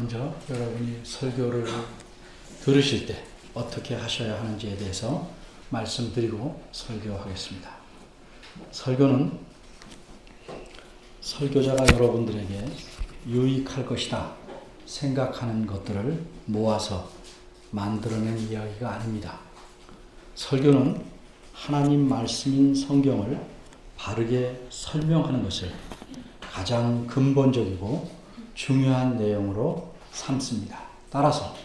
먼저 여러분이 설교를 들으실 때 어떻게 하셔야 하는지에 대해서 말씀드리고 설교하겠습니다. 설교는 설교자가 여러분들에게 유익할 것이다 생각하는 것들을 모아서 만들어낸 이야기가 아닙니다. 설교는 하나님 말씀인 성경을 바르게 설명하는 것을 가장 근본적이고 중요한 내용으로 삼습니다. 따라서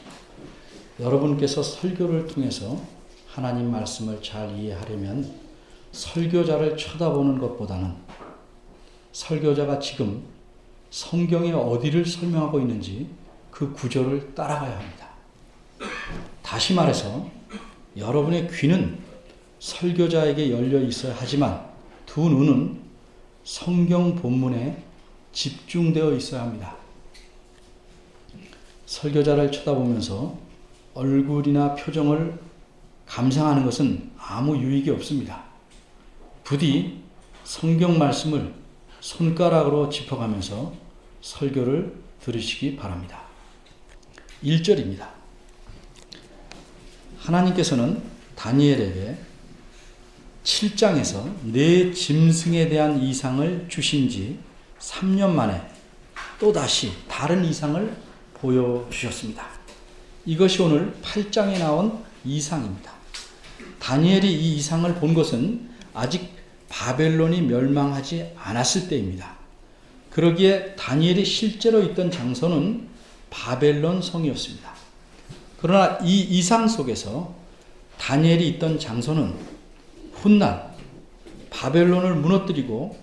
여러분께서 설교를 통해서 하나님 말씀을 잘 이해하려면 설교자를 쳐다보는 것보다는 설교자가 지금 성경의 어디를 설명하고 있는지 그 구절을 따라가야 합니다. 다시 말해서 여러분의 귀는 설교자에게 열려 있어야 하지만 두 눈은 성경 본문에 집중되어 있어야 합니다. 설교자를 쳐다보면서 얼굴이나 표정을 감상하는 것은 아무 유익이 없습니다. 부디 성경 말씀을 손가락으로 짚어가면서 설교를 들으시기 바랍니다. 1절입니다. 하나님께서는 다니엘에게 7장에서 네 짐승에 대한 이상을 주신 지 3년 만에 또다시 다른 이상을 보여주셨습니다. 이것이 오늘 8장에 나온 이상입니다. 다니엘이 이 이상을 본 것은 아직 바벨론이 멸망하지 않았을 때입니다. 그러기에 다니엘이 실제로 있던 장소는 바벨론 성이었습니다. 그러나 이 이상 속에서 다니엘이 있던 장소는 훗날 바벨론을 무너뜨리고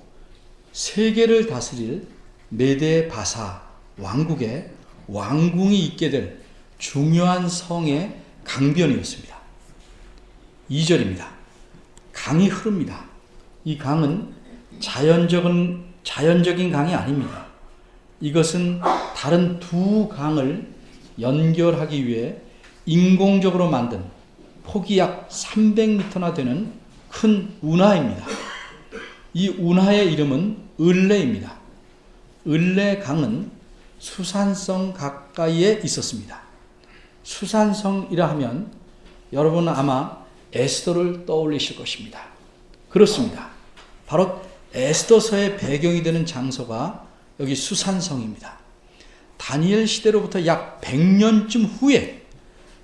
세계를 다스릴 메데 바사 왕국의 왕궁이 있게 될 중요한 성의 강변이었습니다. 2절입니다. 강이 흐릅니다. 이 강은 자연적인 강이 아닙니다. 이것은 다른 두 강을 연결하기 위해 인공적으로 만든 폭이 약 300m나 되는 큰 운하입니다. 이 운하의 이름은 을레입니다. 을레 강은 수산성 가까이에 있었습니다. 수산성이라 하면 여러분은 아마 에스더를 떠올리실 것입니다. 그렇습니다. 바로 에스더서의 배경이 되는 장소가 여기 수산성입니다. 다니엘 시대로부터 약 100년쯤 후에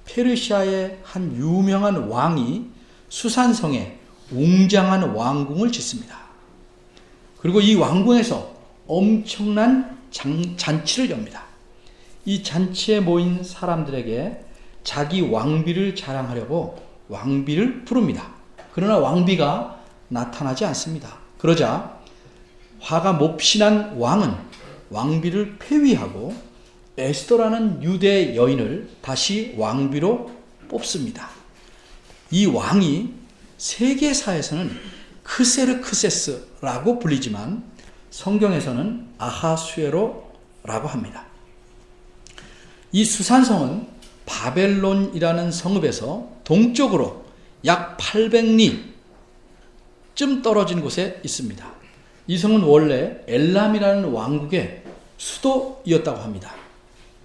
페르시아의 한 유명한 왕이 수산성에 웅장한 왕궁을 짓습니다. 그리고 이 왕궁에서 엄청난 잔치를 엽니다. 이 잔치에 모인 사람들에게 자기 왕비를 자랑하려고 왕비를 부릅니다. 그러나 왕비가 나타나지 않습니다. 그러자 화가 몹신한 왕은 왕비를 폐위하고 에스더라는 유대 여인을 다시 왕비로 뽑습니다. 이 왕이 세계사에서는 크세르크세스라고 불리지만 성경에서는 아하수에로라고 합니다. 이 수산성은 바벨론이라는 성읍에서 동쪽으로 약 800리쯤 떨어진 곳에 있습니다. 이 성은 원래 엘람이라는 왕국의 수도이었다고 합니다.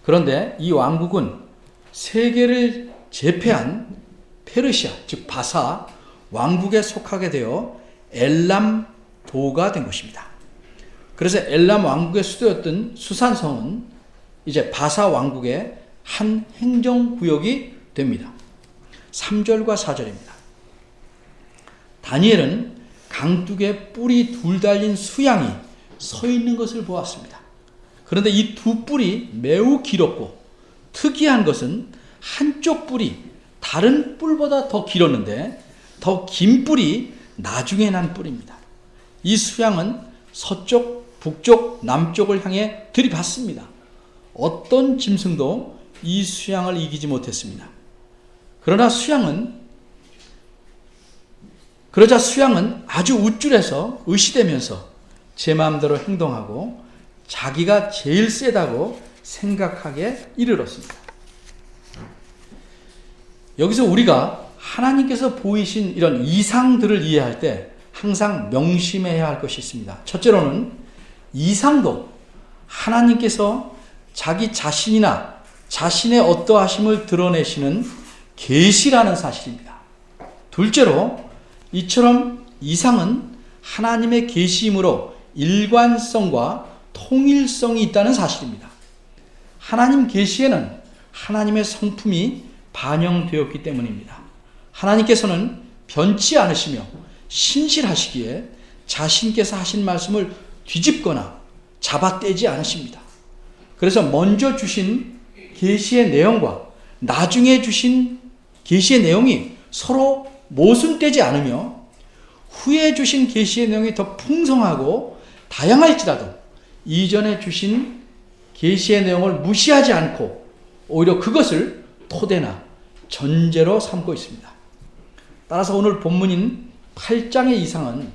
그런데 이 왕국은 세계를 제패한 페르시아, 즉 바사 왕국에 속하게 되어 엘람도가 된 것입니다. 그래서 엘람 왕국의 수도였던 수산성은 이제 바사 왕국의 한 행정구역이 됩니다. 3절과 4절입니다. 다니엘은 강둑에 뿔이 둘 달린 수양이 서 있는 것을 보았습니다. 그런데 이 두 뿔이 매우 길었고 특이한 것은 한쪽 뿔이 다른 뿔보다 더 길었는데 더 긴 뿔이 나중에 난 뿔입니다. 이 수양은 서쪽, 북쪽, 남쪽을 향해 들이받습니다. 어떤 짐승도 이 수양을 이기지 못했습니다. 그러자 수양은 아주 우쭐해서 의시되면서 제 마음대로 행동하고 자기가 제일 세다고 생각하게 이르렀습니다. 여기서 우리가 하나님께서 보이신 이런 이상들을 이해할 때 항상 명심해야 할 것이 있습니다. 첫째로는 이상도 하나님께서 자기 자신이나 자신의 어떠하심을 드러내시는 계시라는 사실입니다. 둘째로 이처럼 이상은 하나님의 계시이므로 일관성과 통일성이 있다는 사실입니다. 하나님 계시에는 하나님의 성품이 반영되었기 때문입니다. 하나님께서는 변치 않으시며 신실하시기에 자신께서 하신 말씀을 뒤집거나 잡아떼지 않으십니다. 그래서 먼저 주신 계시의 내용과 나중에 주신 계시의 내용이 서로 모순되지 않으며 후에 주신 계시의 내용이 더 풍성하고 다양할지라도 이전에 주신 계시의 내용을 무시하지 않고 오히려 그것을 토대나 전제로 삼고 있습니다. 따라서 오늘 본문인 8장의 이상은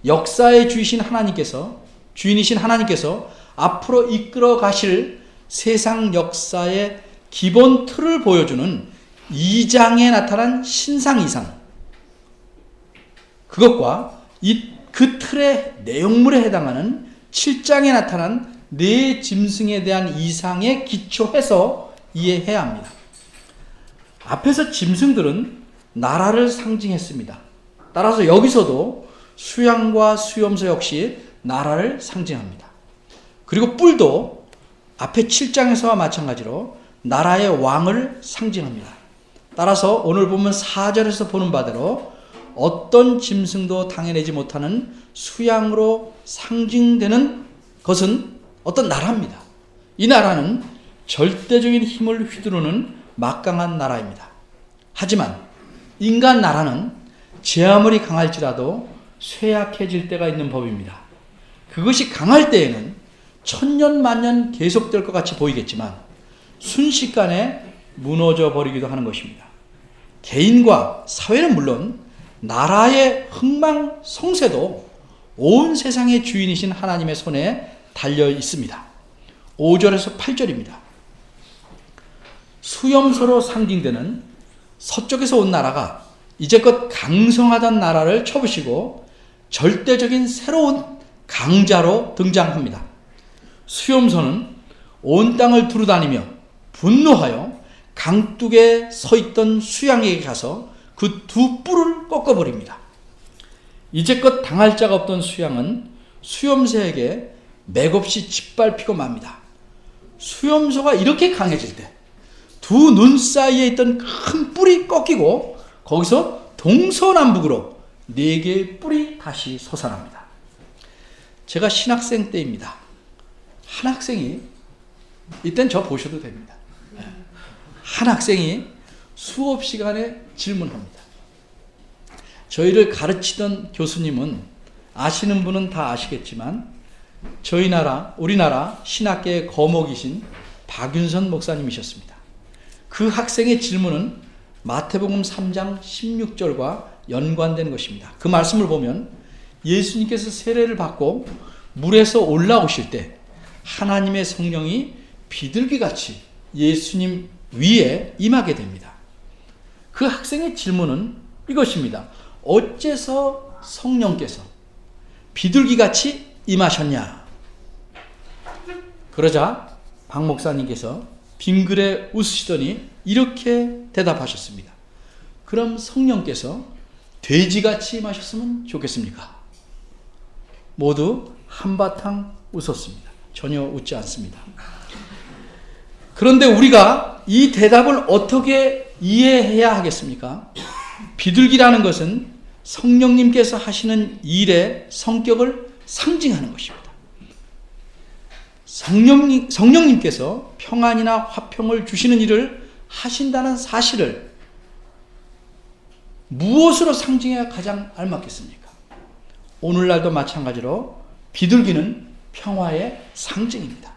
역사의 주이신 하나님께서, 주인이신 하나님께서 앞으로 이끌어 가실 세상 역사의 기본 틀을 보여주는 2장에 나타난 신상 이상, 그것과 그 틀의 내용물에 해당하는 7장에 나타난 네 짐승에 대한 이상에 기초해서 이해해야 합니다. 앞에서 짐승들은 나라를 상징했습니다. 따라서 여기서도 수양과 수염소 역시 나라를 상징합니다. 그리고 뿔도 앞에 7장에서와 마찬가지로 나라의 왕을 상징합니다. 따라서 오늘 보면 4절에서 보는 바대로 어떤 짐승도 당해내지 못하는 수양으로 상징되는 것은 어떤 나라입니다. 이 나라는 절대적인 힘을 휘두르는 막강한 나라입니다. 하지만 인간 나라는 제 아무리 강할지라도 쇠약해질 때가 있는 법입니다. 그것이 강할 때에는 천년 만년 계속될 것 같이 보이겠지만 순식간에 무너져 버리기도 하는 것입니다. 개인과 사회는 물론 나라의 흥망성쇠도 온 세상의 주인이신 하나님의 손에 달려 있습니다. 5절에서 8절입니다. 수염소로 상징되는 서쪽에서 온 나라가 이제껏 강성하던 나라를 쳐부시고 절대적인 새로운 강자로 등장합니다. 수염소는 온 땅을 두루다니며 분노하여 강둑에 서 있던 수양에게 가서 그 두 뿔을 꺾어버립니다. 이제껏 당할 자가 없던 수양은 수염새에게 맥없이 짓밟히고 맙니다. 수염소가 이렇게 강해질 때 두 눈 사이에 있던 큰 뿔이 꺾이고 거기서 동서남북으로 4개의 뿔이 다시 솟아납니다. 제가 신학생 때입니다. 한 학생이, 이땐 저 보셔도 됩니다. 한 학생이 수업 시간에 질문합니다. 저희를 가르치던 교수님은 아시는 분은 다 아시겠지만 저희 나라, 우리나라 신학계의 거목이신 박윤선 목사님이셨습니다. 그 학생의 질문은 마태복음 3장 16절과 연관된 것입니다. 그 말씀을 보면 예수님께서 세례를 받고 물에서 올라오실 때 하나님의 성령이 비둘기같이 예수님 위에 임하게 됩니다. 그 학생의 질문은 이것입니다. 어째서 성령께서 비둘기같이 임하셨냐? 그러자 박 목사님께서 빙그레 웃으시더니 이렇게 대답하셨습니다. 그럼 성령께서 돼지같이 임하셨으면 좋겠습니까? 모두 한바탕 웃었습니다. 전혀 웃지 않습니다. 그런데 우리가 이 대답을 어떻게 이해해야 하겠습니까? 비둘기라는 것은 성령님께서 하시는 일의 성격을 상징하는 것입니다. 성령님께서 평안이나 화평을 주시는 일을 하신다는 사실을 무엇으로 상징해야 가장 알맞겠습니까? 오늘날도 마찬가지로 비둘기는 평화의 상징입니다.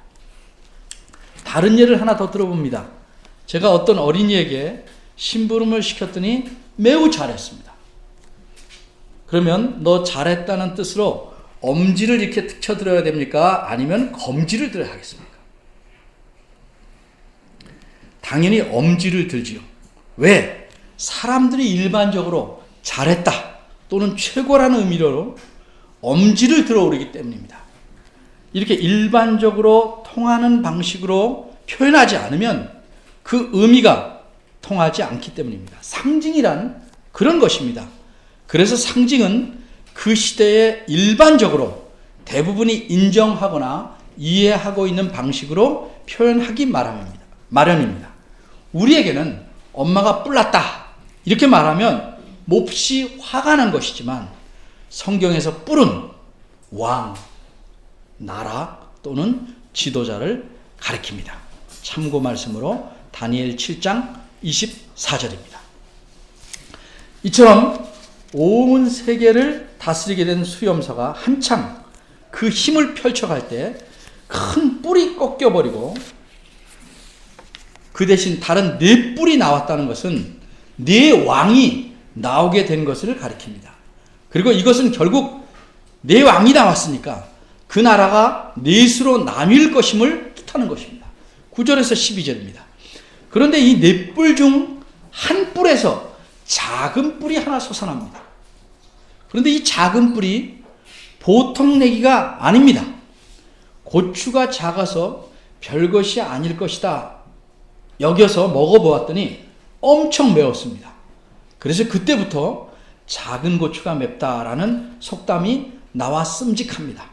다른 예를 하나 더 들어봅니다. 제가 어떤 어린이에게 심부름을 시켰더니 매우 잘했습니다. 그러면 너 잘했다는 뜻으로 엄지를 이렇게 툭 쳐드려야 됩니까? 아니면 검지를 들어야 하겠습니까? 당연히 엄지를 들지요. 왜? 사람들이 일반적으로 잘했다 또는 최고라는 의미로 엄지를 들어 오르기 때문입니다. 이렇게 일반적으로 통하는 방식으로 표현하지 않으면 그 의미가 통하지 않기 때문입니다. 상징이란 그런 것입니다. 그래서 상징은 그 시대에 일반적으로 대부분이 인정하거나 이해하고 있는 방식으로 표현하기 마련입니다. 우리에게는 엄마가 뿔났다 이렇게 말하면 몹시 화가 난 것이지만 성경에서 뿔은 왕, 나라 또는 지도자를 가리킵니다. 참고 말씀으로 다니엘 7장 24절입니다. 이처럼 온 세계를 다스리게 된 수염사가 한창 그 힘을 펼쳐갈 때 큰 뿔이 꺾여버리고 그 대신 다른 네 뿔이 나왔다는 것은 네 왕이 나오게 된 것을 가리킵니다. 그리고 이것은 결국 네 왕이 나왔으니까 그 나라가 넷으로 나뉠 것임을 뜻하는 것입니다. 9절에서 12절입니다. 그런데 이 네 뿔 중 한 뿔에서 작은 뿔이 하나 솟아납니다. 그런데 이 작은 뿔이 보통 내기가 아닙니다. 고추가 작아서 별것이 아닐 것이다 여겨서 먹어보았더니 엄청 매웠습니다. 그래서 그때부터 작은 고추가 맵다라는 속담이 나와 씀직합니다.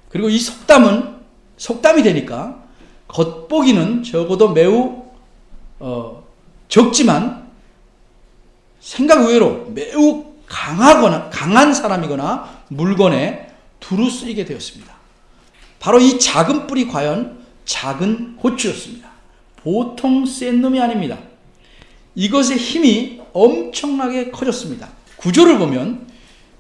그리고 이 속담이 되니까 겉보기는 적어도 매우 적지만 생각 외로 매우 강한 사람이거나 물건에 두루 쓰이게 되었습니다. 바로 이 작은 뿔이 과연 작은 고추였습니다. 보통 센 놈이 아닙니다. 이것의 힘이 엄청나게 커졌습니다. 9절을 보면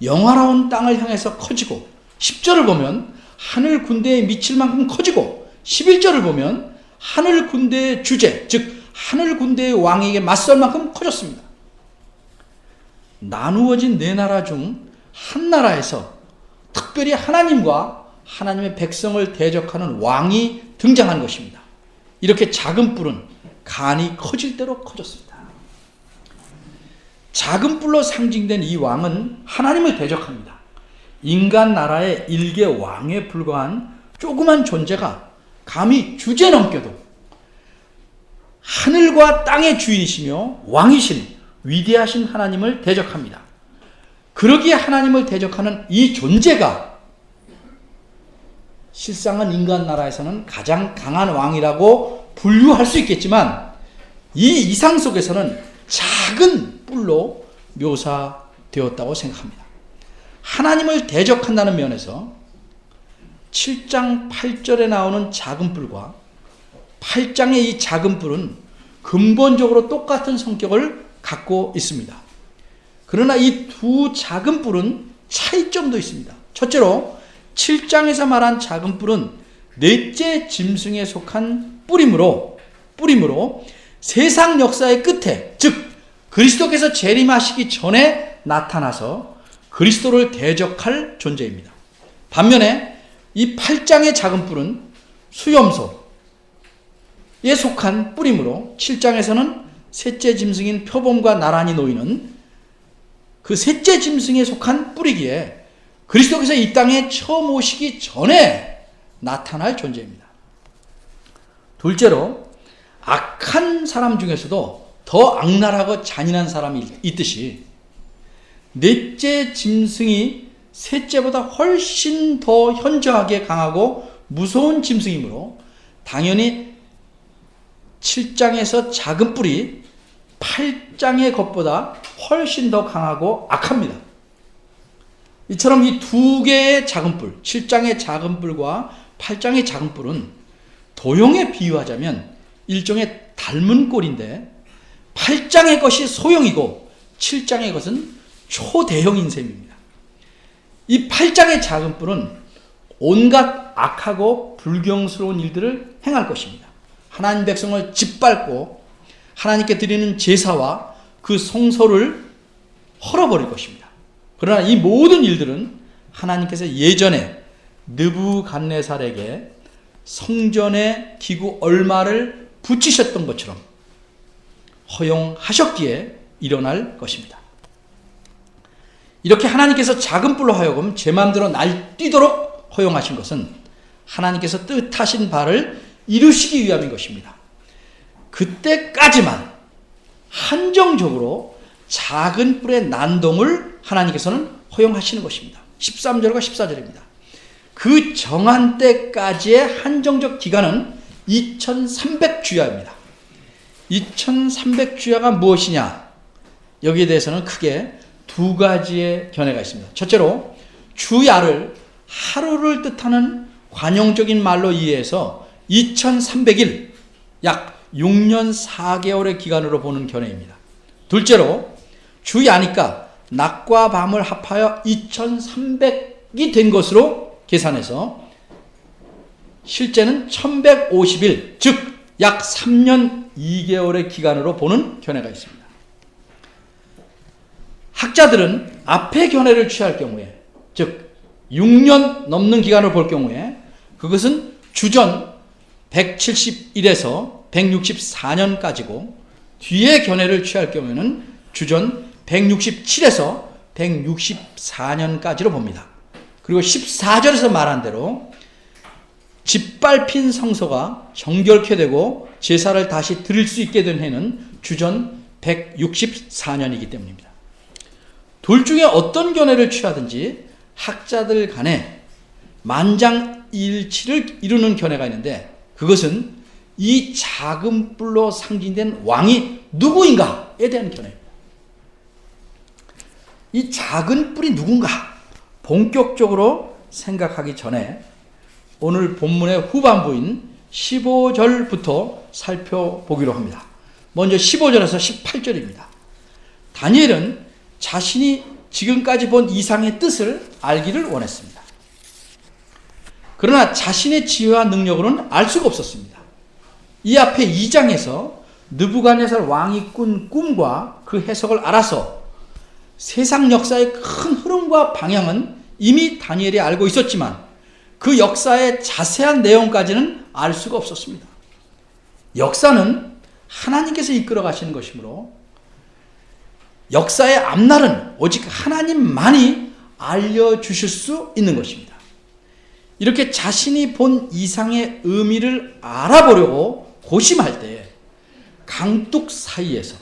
영화로운 땅을 향해서 커지고 10절을 보면 하늘 군대에 미칠 만큼 커지고 11절을 보면 하늘 군대의 주제, 즉 하늘 군대의 왕에게 맞설 만큼 커졌습니다. 나누어진 네 나라 중 한 나라에서 특별히 하나님과 하나님의 백성을 대적하는 왕이 등장한 것입니다. 이렇게 작은 뿔은 간이 커질 대로 커졌습니다. 작은 뿔로 상징된 이 왕은 하나님을 대적합니다. 인간 나라의 일개 왕에 불과한 조그만 존재가 감히 주제 넘겨도 하늘과 땅의 주인이시며 왕이신 위대하신 하나님을 대적합니다. 그러기에 하나님을 대적하는 이 존재가 실상은 인간 나라에서는 가장 강한 왕이라고 분류할 수 있겠지만 이 이상 속에서는 작은 뿔로 묘사되었다고 생각합니다. 하나님을 대적한다는 면에서 7장 8절에 나오는 작은 뿔과 8장의 이 작은 뿔은 근본적으로 똑같은 성격을 갖고 있습니다. 그러나 이 두 작은 뿔은 차이점도 있습니다. 첫째로 7장에서 말한 작은 뿔은 넷째 짐승에 속한 뿔이므로 세상 역사의 끝에, 즉 그리스도께서 재림하시기 전에 나타나서 그리스도를 대적할 존재입니다. 반면에 이 8장의 작은 뿔은 수염소에 속한 뿔이므로 7장에서는 셋째 짐승인 표범과 나란히 놓이는 그 셋째 짐승에 속한 뿔이기에 그리스도께서 이 땅에 처음 오시기 전에 나타날 존재입니다. 둘째로 악한 사람 중에서도 더 악랄하고 잔인한 사람이 있듯이 넷째 짐승이 셋째보다 훨씬 더 현저하게 강하고 무서운 짐승이므로 당연히 7장에서 작은 뿔이 8장의 것보다 훨씬 더 강하고 악합니다. 이처럼 이 두 개의 작은 뿔, 7장의 작은 뿔과 8장의 작은 뿔은 도형에 비유하자면 일종의 닮은 꼴인데 8장의 것이 소형이고 7장의 것은 초대형인 셈입니다. 이 8장의 작은 뿔은 온갖 악하고 불경스러운 일들을 행할 것입니다. 하나님 백성을 짓밟고 하나님께 드리는 제사와 그 성소를 헐어버릴 것입니다. 그러나 이 모든 일들은 하나님께서 예전에 느부갓네살에게 성전의 기구 얼마를 붙이셨던 것처럼 허용하셨기에 일어날 것입니다. 이렇게 하나님께서 작은 뿔로 하여금 제 마음대로 날뛰도록 허용하신 것은 하나님께서 뜻하신 바를 이루시기 위함인 것입니다. 그때까지만 한정적으로 작은 뿔의 난동을 하나님께서는 허용하시는 것입니다. 13절과 14절입니다. 그 정한 때까지의 한정적 기간은 2300주야입니다. 2300주야가 무엇이냐? 여기에 대해서는 크게 두 가지의 견해가 있습니다. 첫째로 주야를 하루를 뜻하는 관용적인 말로 이해해서 2300일, 약 6년 4개월의 기간으로 보는 견해입니다. 둘째로 주야니까 낮과 밤을 합하여 2300이 된 것으로 계산해서 실제는 1150일, 즉 약 3년 2개월의 기간으로 보는 견해가 있습니다. 학자들은 앞의 견해를 취할 경우에, 즉 6년 넘는 기간을 볼 경우에 그것은 주전 171에서 164년까지고 뒤의 견해를 취할 경우에는 주전 167에서 164년까지로 봅니다. 그리고 14절에서 말한 대로 짓밟힌 성소가 정결케 되고 제사를 다시 드릴 수 있게 된 해는 주전 164년이기 때문입니다. 둘 중에 어떤 견해를 취하든지 학자들 간에 만장일치를 이루는 견해가 있는데 그것은 이 작은 뿔로 상징된 왕이 누구인가에 대한 견해입니다. 이 작은 뿔이 누군가 본격적으로 생각하기 전에 오늘 본문의 후반부인 15절부터 살펴보기로 합니다. 먼저 15절에서 18절입니다. 다니엘은 자신이 지금까지 본 이상의 뜻을 알기를 원했습니다. 그러나 자신의 지혜와 능력으로는 알 수가 없었습니다. 이 앞에 2장에서 느부갓네살 왕이 꾼 꿈과 그 해석을 알아서 세상 역사의 큰 흐름과 방향은 이미 다니엘이 알고 있었지만 그 역사의 자세한 내용까지는 알 수가 없었습니다. 역사는 하나님께서 이끌어 가시는 것이므로 역사의 앞날은 오직 하나님만이 알려주실 수 있는 것입니다. 이렇게 자신이 본 이상의 의미를 알아보려고 고심할 때 강둑 사이에서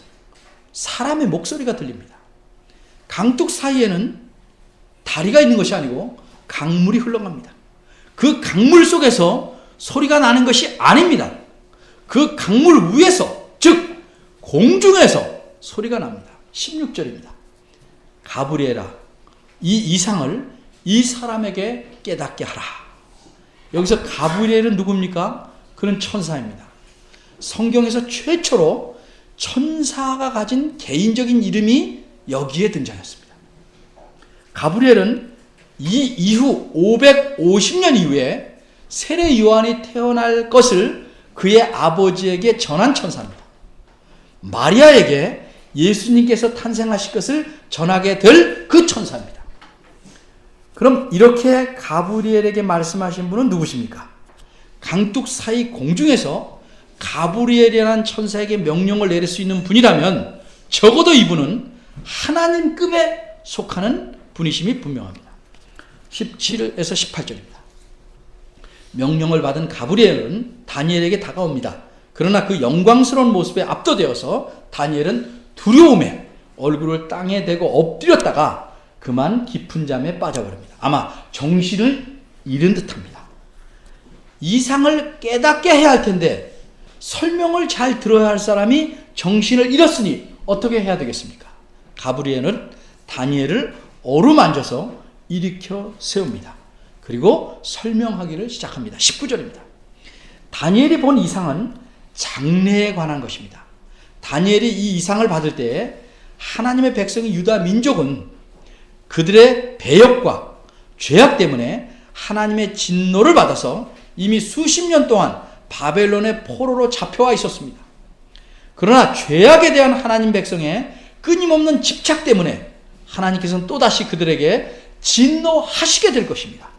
사람의 목소리가 들립니다. 강둑 사이에는 다리가 있는 것이 아니고 강물이 흘러갑니다. 그 강물 속에서 소리가 나는 것이 아닙니다. 그 강물 위에서, 즉 공중에서 소리가 납니다. 16절입니다. 가브리엘아, 이 이상을 이 사람에게 깨닫게 하라. 여기서 가브리엘은 누굽니까? 그는 천사입니다. 성경에서 최초로 천사가 가진 개인적인 이름이 여기에 등장했습니다. 가브리엘은 이 이후 550년 이후에 세례 요한이 태어날 것을 그의 아버지에게 전한 천사입니다. 마리아에게 예수님께서 탄생하실 것을 전하게 될 그 천사입니다. 그럼 이렇게 가브리엘에게 말씀하신 분은 누구십니까? 강둑 사이 공중에서 가브리엘이라는 천사에게 명령을 내릴 수 있는 분이라면 적어도 이분은 하나님급에 속하는 분이심이 분명합니다. 17에서 18절입니다. 명령을 받은 가브리엘은 다니엘에게 다가옵니다. 그러나 그 영광스러운 모습에 압도되어서 다니엘은 두려움에 얼굴을 땅에 대고 엎드렸다가 그만 깊은 잠에 빠져버립니다. 아마 정신을 잃은 듯합니다. 이상을 깨닫게 해야 할 텐데 설명을 잘 들어야 할 사람이 정신을 잃었으니 어떻게 해야 되겠습니까? 가브리엘은 다니엘을 어루만져서 일으켜 세웁니다. 그리고 설명하기를 시작합니다. 19절입니다. 다니엘이 본 이상은 장래에 관한 것입니다. 다니엘이 이 이상을 받을 때 하나님의 백성이 유다 민족은 그들의 배역과 죄악 때문에 하나님의 진노를 받아서 이미 수십 년 동안 바벨론의 포로로 잡혀와 있었습니다. 그러나 죄악에 대한 하나님 백성의 끊임없는 집착 때문에 하나님께서는 또다시 그들에게 진노하시게 될 것입니다.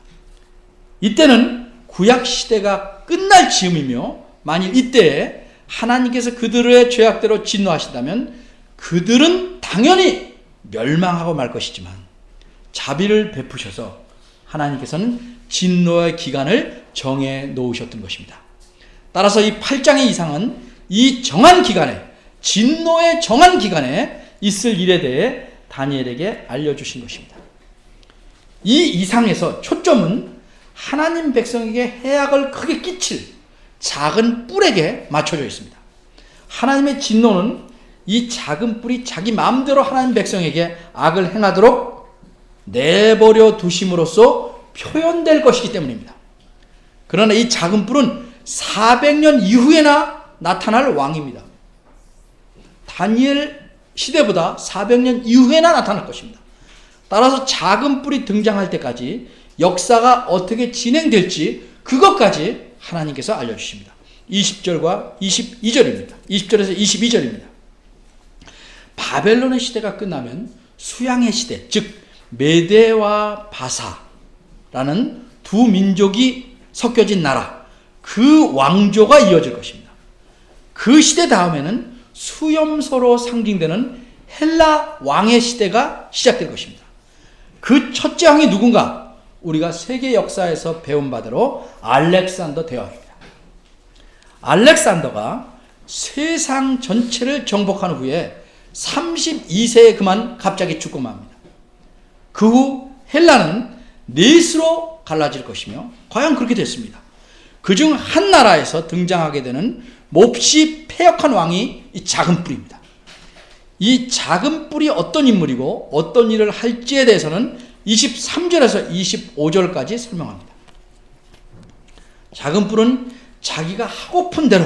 이때는 구약 시대가 끝날 즈음이며 만일 이때에 하나님께서 그들의 죄악대로 진노하신다면 그들은 당연히 멸망하고 말 것이지만 자비를 베푸셔서 하나님께서는 진노의 기간을 정해 놓으셨던 것입니다. 따라서 이 8장의 이상은 이 정한 기간에, 진노의 정한 기간에 있을 일에 대해 다니엘에게 알려주신 것입니다. 이 이상에서 초점은 하나님 백성에게 해악을 크게 끼칠 작은 뿔에게 맞춰져 있습니다. 하나님의 진노는 이 작은 뿔이 자기 마음대로 하나님 백성에게 악을 행하도록 내버려 두심으로써 표현될 것이기 때문입니다. 그러나 이 작은 뿔은 400년 이후에나 나타날 왕입니다. 다니엘 시대보다 400년 이후에나 나타날 것입니다. 따라서 작은 뿔이 등장할 때까지 역사가 어떻게 진행될지 그것까지 하나님께서 알려주십니다. 20절과 22절입니다. 20절에서 22절입니다. 바벨론의 시대가 끝나면 수양의 시대, 즉 메대와 바사라는 두 민족이 섞여진 나라, 그 왕조가 이어질 것입니다. 그 시대 다음에는 수염소로 상징되는 헬라 왕의 시대가 시작될 것입니다. 그 첫째 왕이 누군가? 우리가 세계 역사에서 배운 바대로 알렉산더 대왕입니다. 알렉산더가 세상 전체를 정복한 후에 32세에 그만 갑자기 죽고 맙니다. 그 후 헬라는 넷으로 갈라질 것이며 과연 그렇게 됐습니다. 그중 한 나라에서 등장하게 되는 몹시 패역한 왕이 이 작은 뿔입니다. 이 작은 뿔이 어떤 인물이고 어떤 일을 할지에 대해서는 23절에서 25절까지 설명합니다. 작은 뿔은 자기가 하고픈 대로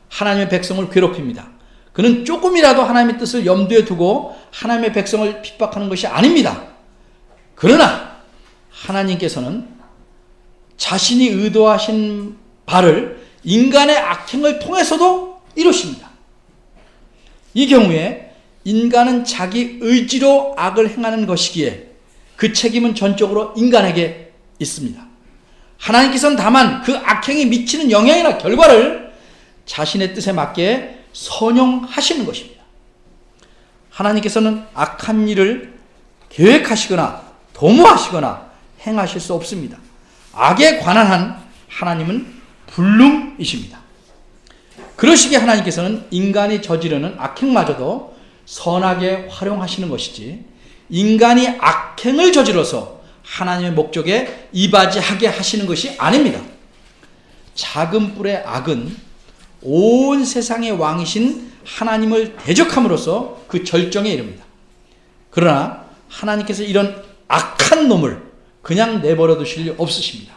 하나님의 백성을 괴롭힙니다. 그는 조금이라도 하나님의 뜻을 염두에 두고 하나님의 백성을 핍박하는 것이 아닙니다. 그러나 하나님께서는 자신이 의도하신 바를 인간의 악행을 통해서도 이루십니다. 이 경우에 인간은 자기 의지로 악을 행하는 것이기에 그 책임은 전적으로 인간에게 있습니다. 하나님께서는 다만 그 악행이 미치는 영향이나 결과를 자신의 뜻에 맞게 선용하시는 것입니다. 하나님께서는 악한 일을 계획하시거나 도모하시거나 행하실 수 없습니다. 악에 관한 한 하나님은 불능이십니다. 그러시기에 하나님께서는 인간이 저지르는 악행마저도 선하게 활용하시는 것이지 인간이 악행을 저질러서 하나님의 목적에 이바지하게 하시는 것이 아닙니다. 작은 뿔의 악은 온 세상의 왕이신 하나님을 대적함으로써 그 절정에 이릅니다. 그러나 하나님께서 이런 악한 놈을 그냥 내버려 두실 리 없으십니다.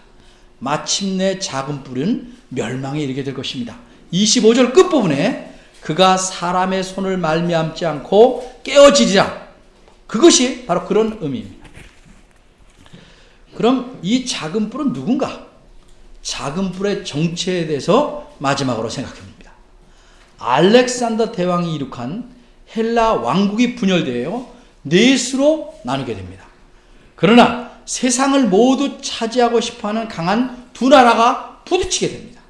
마침내 작은 뿔은 멸망에 이르게 될 것입니다. 25절 끝부분에 그가 사람의 손을 말미암지 않고 깨어지리라. 그것이 바로 그런 의미입니다. 그럼 이 작은 뿔은 누군가? 작은 뿔의 정체에 대해서 마지막으로 생각해 봅니다. 알렉산더 대왕이 이룩한 헬라 왕국이 분열되어 넷으로 나누게 됩니다. 그러나 세상을 모두 차지하고 싶어하는 강한 두 나라가 부딪히게 됩니다.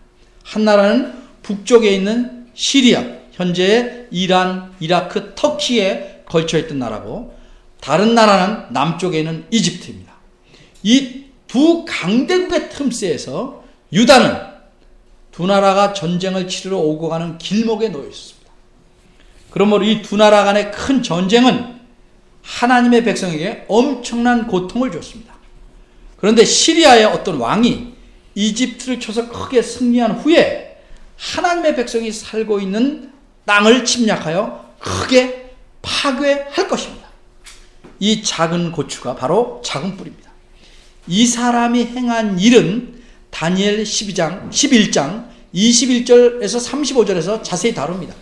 한 나라는 북쪽에 있는 시리아, 현재의 이란, 이라크, 터키에 걸쳐있던 나라고 다른 나라는 남쪽에 있는 이집트입니다. 이 두 강대국의 틈새에서 유다는 두 나라가 전쟁을 치르러 오고 가는 길목에 놓여 있습니다. 그러므로 이 두 나라 간의 큰 전쟁은 하나님의 백성에게 엄청난 고통을 줬습니다. 그런데 시리아의 어떤 왕이 이집트를 쳐서 크게 승리한 후에 하나님의 백성이 살고 있는 땅을 침략하여 크게 파괴할 것입니다. 이 작은 고추가 바로 작은 뿔입니다. 이 사람이 행한 일은 다니엘 11장 21절에서 35절에서 자세히 다룹니다.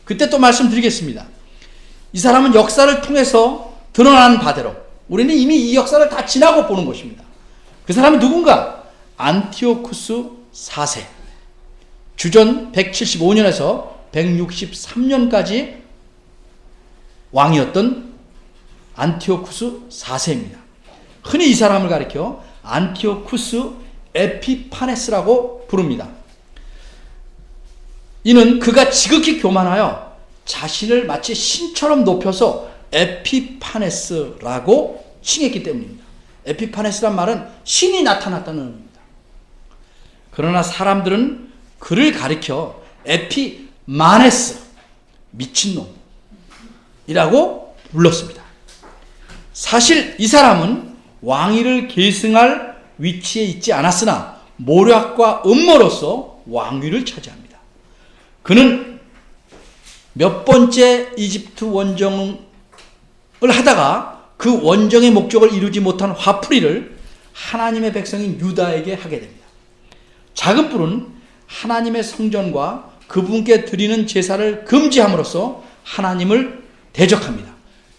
그때 또 말씀드리겠습니다. 이 사람은 역사를 통해서 드러난 바대로 우리는 이미 이 역사를 다 지나고 보는 것입니다. 그 사람이 누군가? 안티오쿠스 4세. 주전 175년에서 163년까지 왕이었던 안티오쿠스 4세입니다. 흔히 이 사람을 가리켜 안티오쿠스 에피파네스라고 부릅니다. 이는 그가 지극히 교만하여 자신을 마치 신처럼 높여서 에피파네스라고 칭했기 때문입니다. 에피파네스란 말은 신이 나타났다는 의미입니다. 그러나 사람들은 그를 가리켜 에피마네스, 미친놈이라고 불렀습니다. 사실 이 사람은 왕위를 계승할 위치에 있지 않았으나 모략과 음모로서 왕위를 차지합니다. 그는 몇 번째 이집트 원정을 하다가 그 원정의 목적을 이루지 못한 화풀이를 하나님의 백성인 유다에게 하게 됩니다. 작은 뿔은 하나님의 성전과 그분께 드리는 제사를 금지함으로써 하나님을 대적합니다.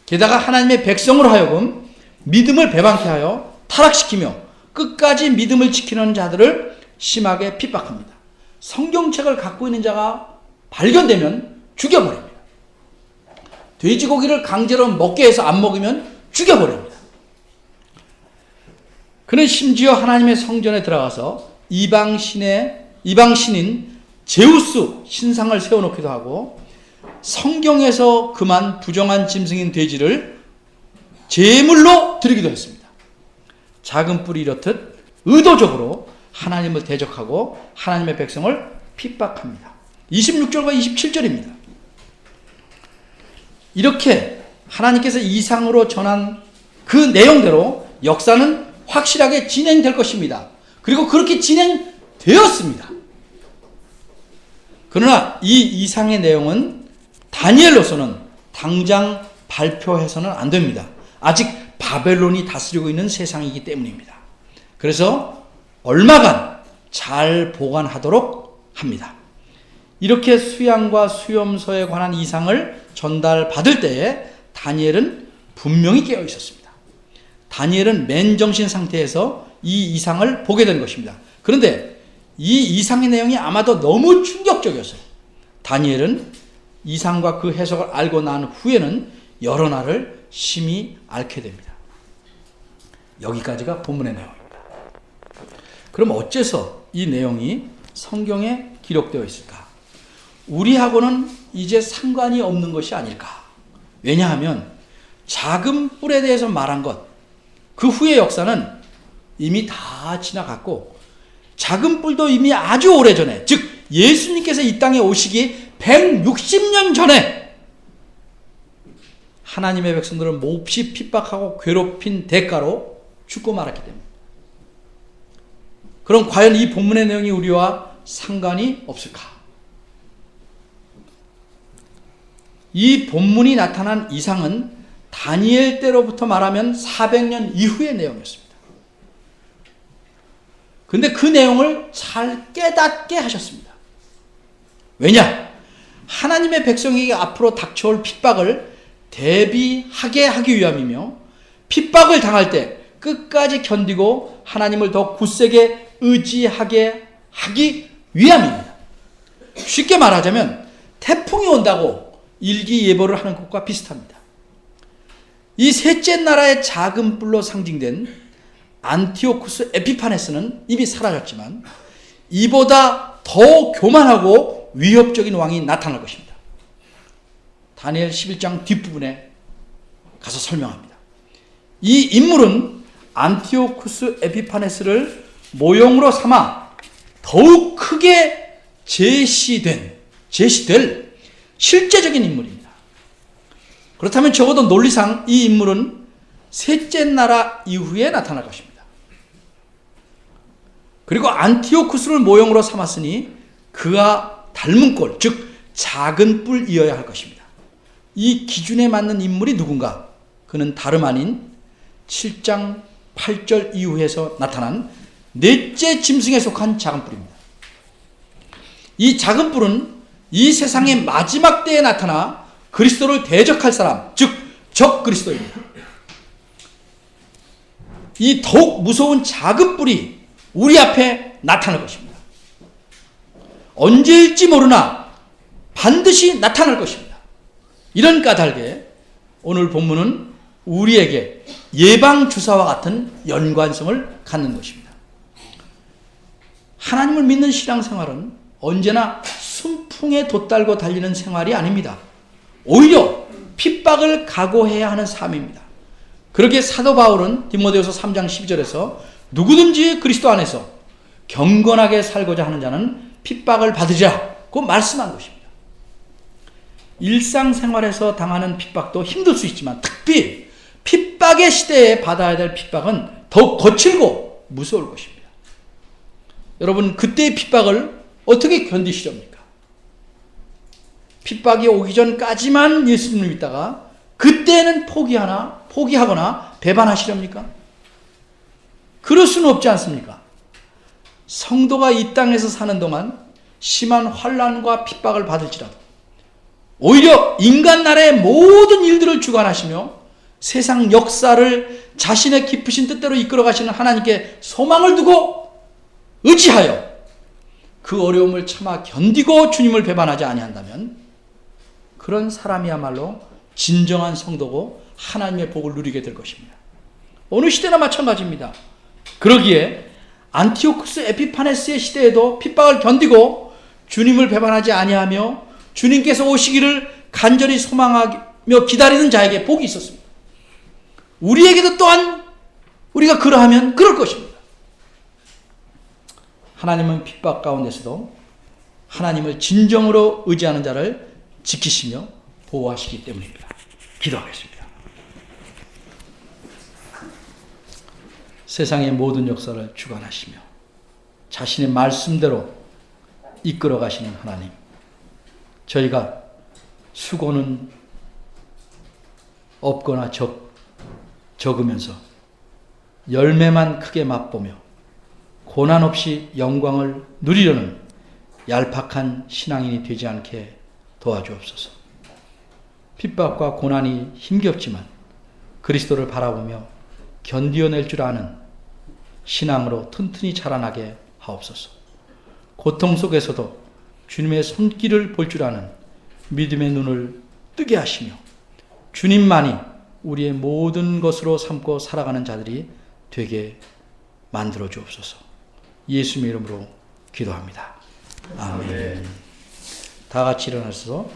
게다가 하나님의 백성으로 하여금 믿음을 배반케 하여 타락시키며 끝까지 믿음을 지키는 자들을 심하게 핍박합니다. 성경책을 갖고 있는 자가 발견되면 죽여버립니다. 돼지고기를 강제로 먹게 해서 안 먹으면 죽여버립니다. 그는 심지어 하나님의 성전에 들어가서 이방 신인 제우스 신상을 세워놓기도 하고 성경에서 그만 부정한 짐승인 돼지를 제물로 드리기도 했습니다. 작은 뿔이 이렇듯 의도적으로 하나님을 대적하고 하나님의 백성을 핍박합니다. 26절과 27절입니다. 이렇게 하나님께서 이상으로 전한 그 내용대로 역사는 확실하게 진행될 것입니다. 그리고 그렇게 진행되었습니다. 그러나 이 이상의 내용은 다니엘로서는 당장 발표해서는 안 됩니다. 아직 바벨론이 다스리고 있는 세상이기 때문입니다. 그래서 얼마간 잘 보관하도록 합니다. 이렇게 수양과 수염소에 관한 이상을 전달받을 때에 다니엘은 분명히 깨어 있었습니다. 다니엘은 맨정신 상태에서 이 이상을 보게 된 것입니다. 그런데 이 이상의 내용이 아마도 너무 충격적이었어요. 다니엘은 이상과 그 해석을 알고 난 후에는 여러 날을 심히 앓게 됩니다. 여기까지가 본문의 내용입니다. 그럼 어째서 이 내용이 성경에 기록되어 있을까? 우리하고는 이제 상관이 없는 것이 아닐까? 왜냐하면 작은 뿔에 대해서 말한 것, 그 후의 역사는 이미 다 지나갔고 작은 뿔도 이미 아주 오래전에, 즉 예수님께서 이 땅에 오시기 160년 전에 하나님의 백성들을 몹시 핍박하고 괴롭힌 대가로 죽고 말았기 때문입니다. 그럼 과연 이 본문의 내용이 우리와 상관이 없을까? 이 본문이 나타난 이상은 다니엘 때로부터 말하면 400년 이후의 내용이었습니다. 그런데 그 내용을 잘 깨닫게 하셨습니다. 왜냐? 하나님의 백성에게 앞으로 닥쳐올 핍박을 대비하게 하기 위함이며 핍박을 당할 때 끝까지 견디고 하나님을 더 굳세게 의지하게 하기 위함입니다. 쉽게 말하자면 태풍이 온다고 일기예보를 하는 것과 비슷합니다. 이 셋째 나라의 작은 뿔로 상징된 안티오쿠스 에피파네스는 이미 사라졌지만 이보다 더 교만하고 위협적인 왕이 나타날 것입니다. 다니엘 11장 뒷부분에 가서 설명합니다. 이 인물은 안티오쿠스 에피파네스를 모형으로 삼아 더욱 크게 제시될 실제적인 인물입니다. 그렇다면 적어도 논리상 이 인물은 셋째 나라 이후에 나타날 것입니다. 그리고 안티오쿠스를 모형으로 삼았으니 그와 닮은 꼴, 즉 작은 뿔이어야 할 것입니다. 이 기준에 맞는 인물이 누군가? 그는 다름 아닌 7장 8절 이후에서 나타난 넷째 짐승에 속한 작은 뿔입니다. 이 작은 뿔은 이 세상의 마지막 때에 나타나 그리스도를 대적할 사람, 즉 적그리스도입니다. 이 더욱 무서운 작은 뿔이 우리 앞에 나타날 것입니다. 언제일지 모르나 반드시 나타날 것입니다. 이런 까닭에 오늘 본문은 우리에게 예방주사와 같은 연관성을 갖는 것입니다. 하나님을 믿는 신앙생활은 언제나 순풍에 돛달고 달리는 생활이 아닙니다. 오히려 핍박을 각오해야 하는 삶입니다. 그렇게 사도 바울은 디모데후서 3장 12절에서 누구든지 그리스도 안에서 경건하게 살고자 하는 자는 핍박을 받으자고 말씀한 것입니다. 일상생활에서 당하는 핍박도 힘들 수 있지만 특히 핍박의 시대에 받아야 될 핍박은 더욱 거칠고 무서울 것입니다. 여러분, 그때의 핍박을 어떻게 견디시렵니까? 핍박이 오기 전까지만 예수님을 믿다가 그때는 포기하거나 배반하시렵니까? 그럴 수는 없지 않습니까? 성도가 이 땅에서 사는 동안 심한 환난과 핍박을 받을지라도 오히려 인간 나라의 모든 일들을 주관하시며 세상 역사를 자신의 깊으신 뜻대로 이끌어 가시는 하나님께 소망을 두고 의지하여 그 어려움을 참아 견디고 주님을 배반하지 아니한다면 그런 사람이야말로 진정한 성도고 하나님의 복을 누리게 될 것입니다. 어느 시대나 마찬가지입니다. 그러기에 안티오쿠스 에피파네스의 시대에도 핍박을 견디고 주님을 배반하지 아니하며 주님께서 오시기를 간절히 소망하며 기다리는 자에게 복이 있었습니다. 우리에게도 또한 우리가 그러하면 그럴 것입니다. 하나님은 핍박 가운데서도 하나님을 진정으로 의지하는 자를 지키시며 보호하시기 때문입니다. 기도하겠습니다. 세상의 모든 역사를 주관하시며 자신의 말씀대로 이끌어 가시는 하나님, 저희가 수고는 없거나 적으면서 열매만 크게 맛보며 고난 없이 영광을 누리려는 얄팍한 신앙인이 되지 않게 도와주옵소서. 핍박과 고난이 힘겹지만 그리스도를 바라보며 견디어낼 줄 아는 신앙으로 튼튼히 자라나게 하옵소서. 고통 속에서도 주님의 손길을 볼 줄 아는 믿음의 눈을 뜨게 하시며 주님만이 우리의 모든 것으로 삼고 살아가는 자들이 되게 만들어 주옵소서. 예수님의 이름으로 기도합니다. 아멘. 다 같이 일어나서